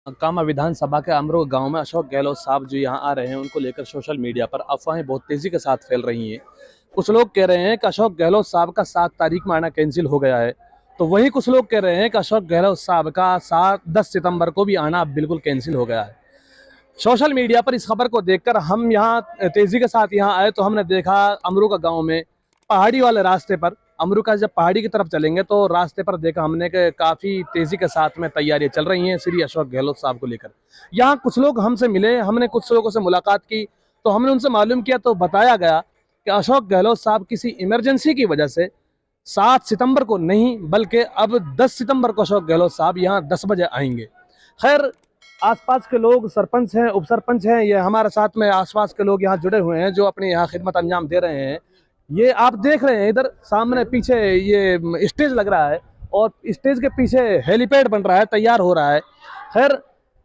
कामा विधानसभा के अमरो गांव में अशोक गहलोत साहब जो यहाँ आ रहे हैं, उनको लेकर सोशल मीडिया पर अफवाहें बहुत तेजी के साथ फैल रही हैं। कुछ लोग कह रहे हैं कि अशोक गहलोत साहब का 7 तारीख में आना कैंसिल हो गया है, तो वहीं कुछ लोग कह रहे हैं कि अशोक गहलोत साहब का 10 सितंबर को भी आना बिल्कुल कैंसिल हो गया है। सोशल मीडिया पर इस खबर को देखकर हम यहाँ तेजी के साथ यहाँ आए तो हमने देखा अमरू का गाँव में पहाड़ी वाले रास्ते पर, अमरू का जब पहाड़ी की तरफ चलेंगे तो रास्ते पर देखा हमने कि काफ़ी तेज़ी के साथ में तैयारियां चल रही हैं श्री अशोक गहलोत साहब को लेकर। यहाँ कुछ लोग हमसे मिले, हमने कुछ लोगों से मुलाकात की तो हमने उनसे मालूम किया तो बताया गया कि अशोक गहलोत साहब किसी इमरजेंसी की वजह से 7 सितंबर को नहीं बल्कि अब 10 सितंबर को अशोक गहलोत साहब यहाँ 10 बजे आएंगे। खैर, आसपास के लोग, सरपंच हैं, उप सरपंच हैं, ये हमारे साथ में आसपास के लोग यहाँ जुड़े हुए हैं जो अपनी यहाँ खिदमत अंजाम दे रहे हैं। ये आप देख रहे हैं इधर सामने पीछे ये स्टेज लग रहा है और स्टेज के पीछे हेलीपैड बन रहा है, तैयार हो रहा है। खैर,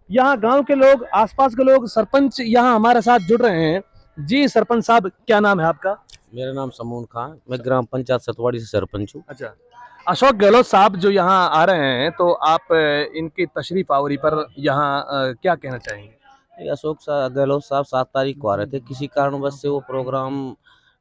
यहाँ गांव के लोग, आसपास के लोग, सरपंच यहाँ हमारे साथ जुड़ रहे हैं। जी सरपंच साहब, क्या नाम है आपका? मेरा नाम समून खान, मैं ग्राम पंचायत सतवाड़ी से सरपंच हूँ। अच्छा, अशोक गहलोत साहब जो यहाँ आ रहे हैं तो आप इनकी तशरीफ आवरी पर यहाँ क्या कहना चाहेंगे? गहलोत साहब 7 तारीख को आ रहे थे, किसी कारणवश से वो प्रोग्राम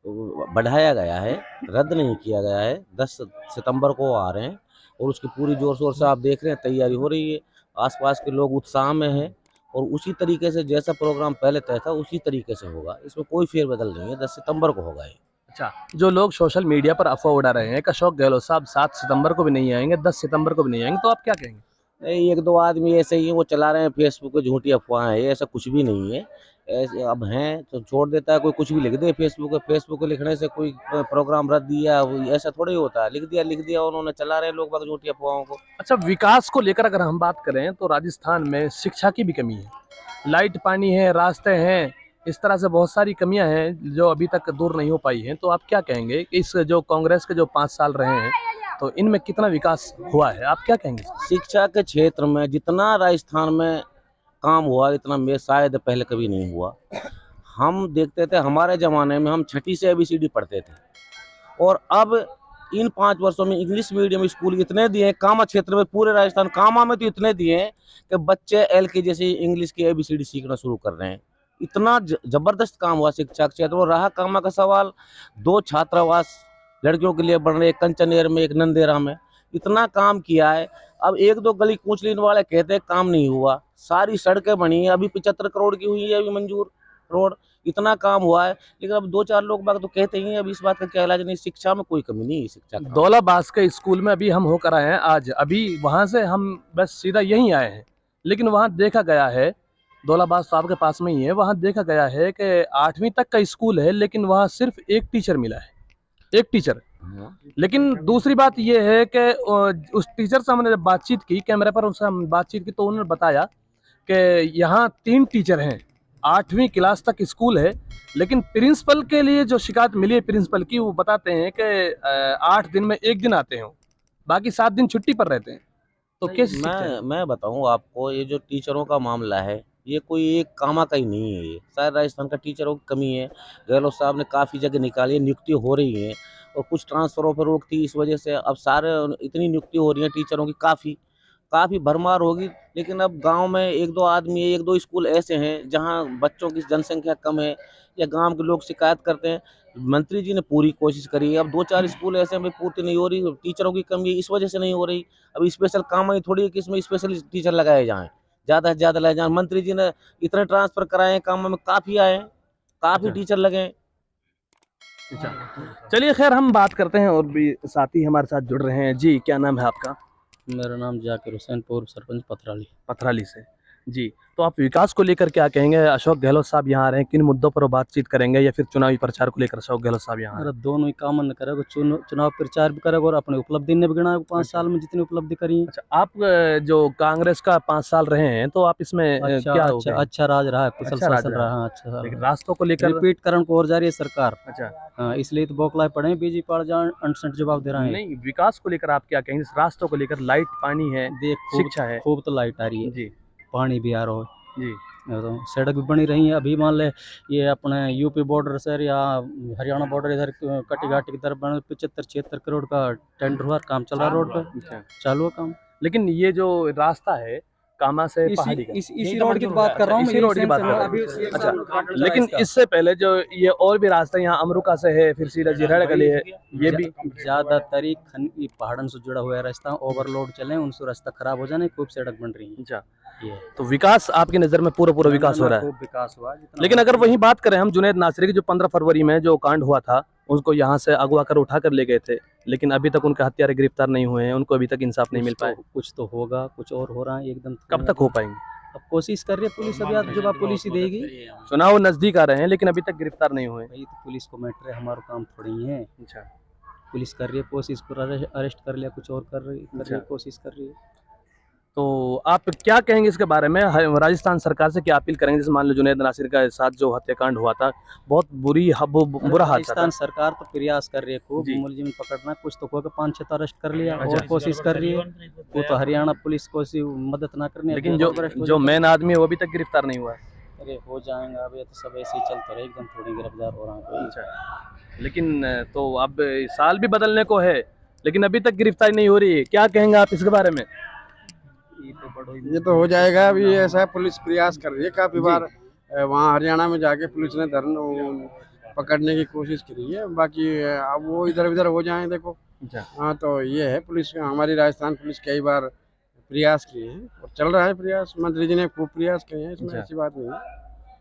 बढ़ाया गया है, रद्द नहीं किया गया है। 10 सितंबर को आ रहे हैं और उसकी पूरी जोर शोर से आप देख रहे हैं तैयारी हो रही है। आसपास के लोग उत्साह में हैं और उसी तरीके से जैसा प्रोग्राम पहले तय था उसी तरीके से होगा, इसमें कोई फेरबदल नहीं है। 10 सितंबर को होगा ये। अच्छा, जो लोग सोशल मीडिया पर अफवाह उड़ा रहे हैं कि अशोक गहलोत साहब 7 सितंबर को भी नहीं आएंगे, 10 सितंबर को भी नहीं आएंगे, तो आप क्या कहेंगे? नहीं, एक दो आदमी ऐसे ही हैं, वो चला रहे हैं फेसबुक पे झूठी अफवाहें हैं, ऐसा कुछ भी नहीं है। ऐसे अब हैं तो छोड़ देता है, कोई कुछ भी लिख दे फेसबुक पे। फेसबुक पे लिखने से कोई प्रोग्राम रद्द दिया ऐसा थोड़ी होता है। लिख दिया उन्होंने, चला रहे हैं लोग बाग झूठी अफवाहों को। अच्छा, विकास को लेकर अगर हम बात करें तो राजस्थान में शिक्षा की भी कमी है, लाइट पानी है, रास्ते हैं, इस तरह से बहुत सारी कमियां हैं जो अभी तक दूर नहीं हो पाई हैं। तो आप क्या कहेंगे कि इस जो कांग्रेस के जो 5 साल रहे हैं तो इनमें कितना विकास हुआ है, आप क्या कहेंगे? शिक्षा के क्षेत्र में जितना राजस्थान में काम हुआ इतना में शायद पहले कभी नहीं हुआ। हम देखते थे, हमारे ज़माने में हम छठी से ABCD पढ़ते थे और अब इन 5 वर्षों में इंग्लिश मीडियम स्कूल इतने दिए हैं कामा क्षेत्र में, पूरे राजस्थान कामा में तो इतने दिए हैं कि बच्चे LKG से इंग्लिश की ABCD सीखना शुरू कर रहे हैं। इतना जबरदस्त काम हुआ शिक्षा के क्षेत्र में। रहा कामा का सवाल, 2 छात्रावास लड़कियों के लिए बन रहे, एक कंचनेर में, एक नंदेरा में। इतना काम किया है। अब 1-2 गली कूच लेने वाले कहते हैं काम नहीं हुआ। सारी सड़कें बनी है, अभी 75 करोड़ की हुई है अभी मंजूर रोड। इतना काम हुआ है, लेकिन अब 2-4 लोग बाग तो कहते ही हैं। अब इस बात का क्या इलाज? नहीं, शिक्षा में कोई कमी नहीं है। शिक्षा का दौलाबास के स्कूल में अभी हम होकर आए हैं आज, अभी वहां से हम बस सीधा यहीं आए हैं, लेकिन वहां देखा गया है, दौलाबास साहब के पास में ही है, वहां देखा गया है कि 8वीं तक का स्कूल है लेकिन वहां सिर्फ एक टीचर मिला है, एक टीचर। लेकिन दूसरी बात यह है कि उस टीचर से हमने जब बातचीत की, कैमरे पर उससे हम बातचीत की, तो उन्होंने बताया कि यहाँ 3 टीचर हैं, 8वीं क्लास तक स्कूल है, लेकिन प्रिंसिपल के लिए जो शिकायत मिली है प्रिंसिपल की, वो बताते हैं कि 8 दिन में 1 दिन आते हैं, बाकी 7 दिन छुट्टी पर रहते हैं। तो कैसी शिक्षा है? मैं बताऊं आपको, ये जो टीचरों का मामला है ये कोई एक कामा का ही नहीं है। ये शायद राजस्थान का टीचरों की कमी है। गहलोत साहब ने काफ़ी जगह निकाली है, नियुक्ति हो रही है और कुछ ट्रांसफरों पर रोक थी, इस वजह से अब सारे इतनी नियुक्ति हो रही है टीचरों की, काफ़ी काफ़ी भरमार होगी। लेकिन अब गांव में 1-2 आदमी, 1-2 स्कूल ऐसे हैं जहां बच्चों की जनसंख्या कम है या गांव के लोग शिकायत करते हैं। मंत्री जी ने पूरी कोशिश करी है, अब 2-4 स्कूल ऐसे में पूर्ति नहीं हो रही, टीचरों की कमी इस वजह से नहीं हो रही। अब स्पेशल काम ही थोड़ी है कि इसमें स्पेशल टीचर लगाए जाएं, ज़्यादा से ज़्यादा लगाए जाएं। मंत्री जी ने इतने ट्रांसफ़र कराए हैं, काम में काफ़ी आए हैं, काफ़ी टीचर लगे हैं। अच्छा, चलिए खैर हम बात करते हैं और भी साथी हमारे साथ जुड़ रहे हैं। जी, क्या नाम है आपका? मेरा नाम जाकिर हुसैन, पूर्व सरपंच पथराली। पथराली से। जी, तो आप विकास को लेकर क्या कहेंगे? अशोक गहलोत साहब यहाँ आ रहे हैं, किन मुद्दों पर वो बातचीत करेंगे या फिर चुनावी प्रचार को लेकर अशोक गहलोत साहब यहाँ आ रहे अरे दोनों ही काम न करेगा, चुनाव प्रचार भी करेगा और अपनी उपलब्धि ने भी गिना 5 साल में जितनी उपलब्धि करी है। अच्छा, आप जो कांग्रेस का 5 साल रहे हैं तो आप इसमें क्या हो गए? अच्छा राज रहा है, कुशल अच्छा राज शासन रहा रहा। हाँ, अच्छा लेकिन रास्तों को लेकर रिपीट करण को और जा रही है सरकार। अच्छा, हाँ, इसलिए तो बौखलाए पड़े हैं, बीजेपी पाड़ जान अनसठ जवाब दे रहे हैं। नहीं, विकास को लेकर आप क्या कहेंगे? रास्तों को लेकर, लाइट पानी है, देख शिक्षा है। खूब तो लाइट आ रही है, जी पानी भी आ रहा है, जी। तो सड़क भी बनी रही है। अभी मान ले ये अपने यूपी बॉर्डर से या हरियाणा बॉर्डर इधर कटी घाटी की तरफ 75-76 करोड़ का टेंडर हुआ, काम चल रहा है रोड पे, अच्छा, चालू है काम। लेकिन ये जो रास्ता है कामा से पहाड़ी का इसी रोड की बात कर रहा हूँ, इसी रोड की बात कर रहे हैं। अच्छा, लेकिन इससे पहले जो ये और भी रास्ता यहाँ अमरुका से है, फिर सीधा जिराड़ गली है, ये भी ज्यादातर ही पहाड़न से जुड़ा हुआ है रास्ता, ओवरलोड चले उनसे रास्ता खराब हो जाने, खूब सड़क बन रही है। अच्छा, तो विकास आपकी नज़र में पूरा विकास हो रहा है? खूब विकास हुआ। लेकिन अगर वही बात करें हम जुनैद नासिर की, जो 15 फरवरी में जो कांड हुआ था, उसको यहाँ से अगवा कर उठा कर ले गए थे, लेकिन अभी तक उनके हत्यारे गिरफ्तार नहीं हुए हैं, उनको अभी तक इंसाफ नहीं मिल पाया। कुछ तो होगा, कुछ और हो रहा है एकदम। कब तक हो पाएंगे? अब कोशिश कर रही है पुलिस, अभी आप जवाब पुलिस ही देगी। चुनाव नजदीक आ रहे हैं लेकिन अभी तक गिरफ्तार नहीं हुए। भाई तो पुलिस को मैटर है, हमारा काम थोड़ी है। अच्छा, पुलिस कर रही है कोशिश, पूरा अरेस्ट कर लिया, कुछ और कर रही है, कोशिश कर रही है। तो आप क्या कहेंगे इसके बारे में? राजस्थान सरकार से क्या अपील करेंगे? जैसे मान लो जुनैद नासिर के साथ जो हत्याकांड हुआ था, बहुत बुरा हादसा था। राजस्थान सरकार तो प्रयास कर रही है खूब मुलजिम पकड़ना, कुछ तो होगा, 5-6 तो अरेस्ट कर लिया और कोशिश कर रही है। वो तो हरियाणा पुलिस को मदद ना करने, लेकिन जो मेन आदमी है वो अभी तक गिरफ्तार नहीं हुआ है। अरे हो जाएगा, अभी तो सब ऐसे ही चलते रहे, एकदम थोड़ी गिरफ्तार हो रहा है। अच्छा, लेकिन तो अब साल भी बदलने को है लेकिन अभी तक गिरफ्तारी नहीं हो रही है, क्या कहेंगे आप इसके बारे में? ये तो हो जाएगा। अभी ऐसा पुलिस प्रयास कर रही है, काफी बार वहाँ हरियाणा में जाके पुलिस ने पकड़ने की कोशिश करी है, बाकी अब वो इधर उधर हो जाए। देखो, हाँ, तो ये है पुलिस, हमारी राजस्थान पुलिस कई बार प्रयास किए हैं और चल रहा है प्रयास, मंत्री जी ने खूब प्रयास किए हैं, इसमें ऐसी बात नहीं है।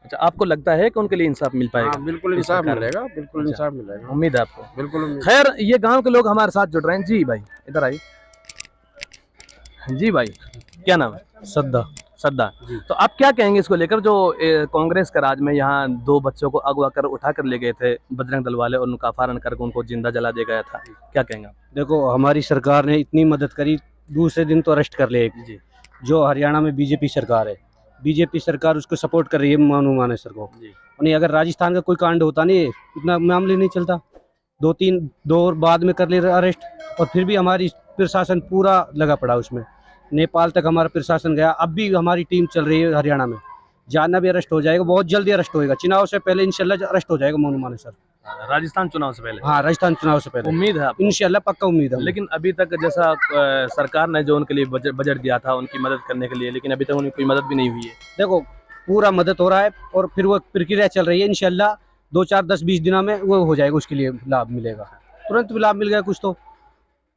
अच्छा, आपको लगता है कि उनके लिए इंसाफ मिल पाएगा? हाँ, बिल्कुल इंसाफ मिलेगा, बिल्कुल इंसाफ मिलेगा, उम्मीद है आपको? बिल्कुल उम्मीद। खैर, ये गांव के लोग हमारे साथ जुड़ रहे हैं। जी भाई, इधर आइए। जी भाई, क्या नाम है? सद्दा। तो आप क्या कहेंगे इसको लेकर, जो कांग्रेस के राज में यहाँ 2 बच्चों को अगवा कर उठा कर ले गए थे बजरंग दल वाले और उनका अपहरण करके उनको जिंदा जला दिया गया था, क्या कहेंगे आप? देखो, हमारी सरकार ने इतनी मदद करी, दूसरे दिन तो अरेस्ट कर लिया जी। जो हरियाणा में बीजेपी सरकार है, बीजेपी सरकार उसको सपोर्ट कर रही है, मानू मानेसर को। नहीं, अगर राजस्थान का कोई कांड होता नहीं, इतना मामले नहीं चलता। 2-3 दौर बाद में कर ले अरेस्ट, और फिर भी हमारी प्रशासन पूरा लगा पड़ा उसमें। नेपाल तक हमारा प्रशासन गया, अब भी हमारी टीम चल रही है हरियाणा में। जाना भी अरेस्ट हो जाएगा, बहुत जल्दी अरेस्ट होएगा, चुनाव से पहले इंशाल्लाह अरेस्ट हो जाएगा मोनू मानेसर। राजस्थान चुनाव से पहले? हाँ, राजस्थान चुनाव से पहले उम्मीद है आपको? इंशाल्लाह, पक्का उम्मीद है। लेकिन अभी तक जैसा सरकार ने जो उनके लिए बजट दिया था उनकी मदद करने के लिए, लेकिन अभी तक उनकी कोई मदद भी नहीं हुई है। देखो, पूरा मदद हो रहा है और फिर वो प्रक्रिया चल रही है, इंशाल्लाह 2-4, 10-20 दिनों में वो हो जाएगा, उसके लिए लाभ मिलेगा, तुरंत लाभ मिल गया कुछ तो।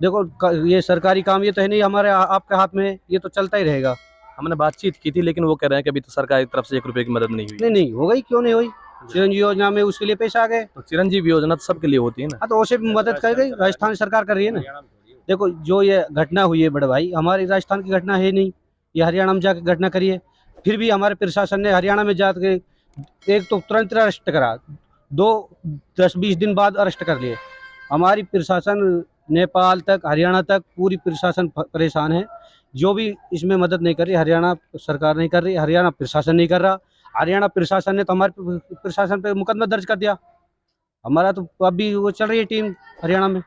देखो, ये सरकारी काम ये तो है नहीं हमारे आपके हाथ में, ये तो चलता ही रहेगा। हमने बातचीत की थी लेकिन वो कह रहे हैं कि अभी तो सरकार की तरफ से 1 रुपए की मदद नहीं हुई। नहीं हो गई, क्यों नहीं हुई? चिरंजीवी योजना में उसके लिए पैसे आ गए। तो चिरंजीवी योजना तो सबके लिए होती है ना? हाँ, तो उसे भी मदद कर गई, राजस्थान सरकार कर रही है ना। देखो, जो ये घटना हुई है बड़े भाई, हमारी राजस्थान की घटना है नहीं, ये हरियाणा में जाकर घटना करी है। फिर भी हमारे प्रशासन ने हरियाणा में जाकर एक तो तुरंत अरेस्ट करा, 10-20 दिन बाद अरेस्ट कर लिए। हमारी प्रशासन नेपाल तक, हरियाणा तक पूरी प्रशासन परेशान है। जो भी इसमें मदद नहीं कर रही, हरियाणा सरकार नहीं कर रही, हरियाणा प्रशासन नहीं कर रहा। हरियाणा प्रशासन ने तो हमारे प्रशासन पे मुकदमा दर्ज कर दिया। हमारा तो अभी वो चल रही है टीम हरियाणा में।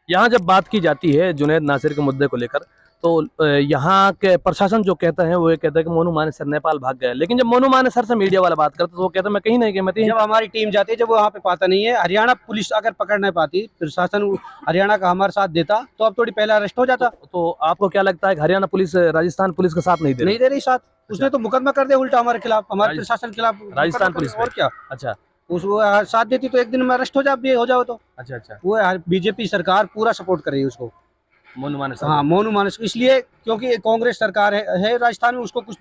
यहाँ जब बात की जाती है जुनैद नासिर के मुद्दे को लेकर, तो यहाँ के प्रशासन जो कहता है वो ये कहता है कि मोनू मानेसर नेपाल भाग गया, लेकिन जब मोनू मानेसर से मीडिया वाला बात करता है तो वो कहता है मैं कहीं नहीं गया। जब हमारी टीम जाती है, जब वो वहाँ पे पाता नहीं है, हरियाणा पुलिस अगर पकड़ नहीं पाती, प्रशासन हरियाणा का हमारे साथ देता तो अब थोड़ी पहले अरेस्ट हो जाता। तो आपको क्या लगता है कि हरियाणा पुलिस राजस्थान पुलिस का साथ नहीं दे रही साथ? उसने तो मुकदमा कर दिया उल्टा हमारे खिलाफ, हमारे प्रशासन के खिलाफ, राजस्थान पुलिस। और क्या? अच्छा, उस साथ देती तो एक दिन में अरेस्ट हो जाओ तो। अच्छा, वो बीजेपी सरकार पूरा सपोर्ट कर रही है उसको, मोनू मानेसर। हाँ, मोनू मानेसर, इसलिए क्योंकि कांग्रेस सरकार है राजस्थान में, उसको कुछ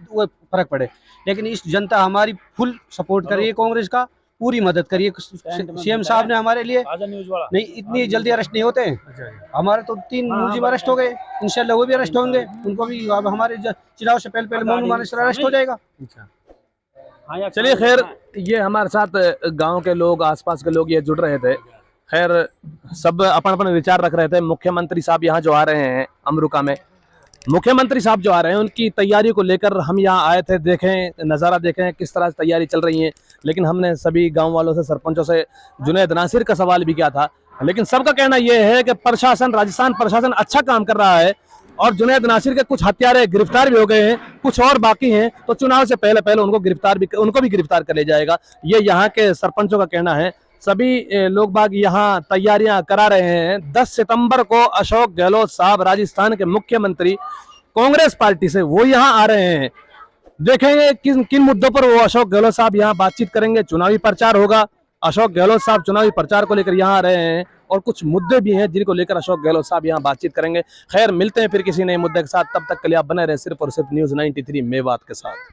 फर्क पड़े, लेकिन इस जनता हमारी फुल सपोर्ट कर रही है, कांग्रेस का पूरी मदद करिए। सीएम साहब ने हमारे लिए नहीं, इतनी जल्दी अरेस्ट नहीं होते हैं। हमारे तो 3 मुलजिम अरेस्ट हो गए, इंशाल्लाह वो भी अरेस्ट होंगे, उनको भी अब हमारे चुनाव से पहले मोनू मानेसर अरेस्ट हो जाएगा। चलिए, खैर, ये हमारे साथ गांव के लोग, आसपास के लोग ये जुड़ रहे थे। खैर, सब अपन विचार रख रहे थे। मुख्यमंत्री साहब यहाँ जो आ रहे हैं अमरुका में, मुख्यमंत्री साहब जो आ रहे हैं उनकी तैयारी को लेकर हम यहाँ आए थे, देखें, नज़ारा देखें किस तरह से तैयारी चल रही है। लेकिन हमने सभी गांव वालों से, सरपंचों से जुनैद नासिर का सवाल भी किया था, लेकिन सबका कहना यह है कि प्रशासन, राजस्थान प्रशासन अच्छा काम कर रहा है और जुनैद नासिर के कुछ हत्यारे गिरफ्तार भी हो गए हैं, कुछ और बाकी हैं, तो चुनाव से पहले उनको भी गिरफ्तार कर लिया जाएगा। ये यहाँ के सरपंचों का कहना है। सभी लोग बाग यहाँ तैयारियां करा रहे हैं। 10 सितंबर को अशोक गहलोत साहब, राजस्थान के मुख्यमंत्री, कांग्रेस पार्टी से, वो यहाँ आ रहे हैं। देखेंगे किन किन मुद्दों पर वो अशोक गहलोत साहब यहाँ बातचीत करेंगे। चुनावी प्रचार होगा, अशोक गहलोत साहब चुनावी प्रचार को लेकर यहाँ आ रहे हैं और कुछ मुद्दे भी हैं जिनको लेकर अशोक गहलोत साहब यहाँ बातचीत करेंगे। खैर, मिलते हैं फिर किसी नए मुद्दे के साथ, तब तक के लिए आप बने रहे सिर्फ और सिर्फ न्यूज़ 93 मेवात के साथ।